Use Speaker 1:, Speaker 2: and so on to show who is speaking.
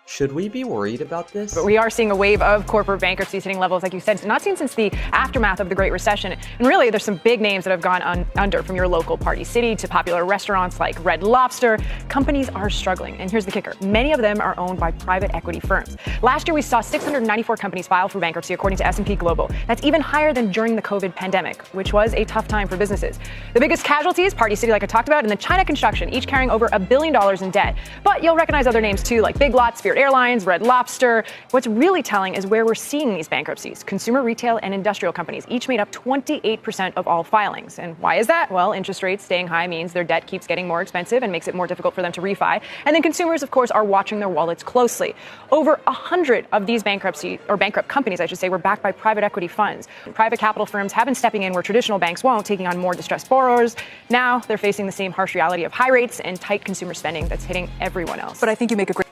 Speaker 1: Should we be worried about this?
Speaker 2: But we are seeing a wave of corporate bankruptcies hitting levels, like you said, not seen since the aftermath of the Great Recession. And really, there's some big names that have gone under, from your local Party City to popular restaurants like Red Lobster. Companies are struggling. And here's the kicker. Many of them are owned by private equity firms. Last year, we saw 694 companies file for bankruptcy, according to S&P Global. That's even higher than during the COVID pandemic, which was a tough time for businesses. The biggest casualties, Party City, like I talked about, and the China Construction, each carrying over $1 billion in debt. But you'll recognize other names, too, like Big Lots, Spirit Airlines, Red Lobster. What's really telling is where we're seeing these bankruptcies. Consumer, retail, and industrial companies each made up 28% of all filings. And why is that? Well, interest rates staying high means their debt keeps getting more expensive and makes it more difficult for them to refi. And then consumers, of course, are watching their wallets closely. Over 100 of these bankrupt companies, I should say, were backed by private equity funds. Private capital firms have been stepping in where traditional banks won't, taking on more distressed borrowers. Now they're facing the same harsh reality of high rates and tight consumer spending that's hitting everyone else.
Speaker 3: But I think you make a great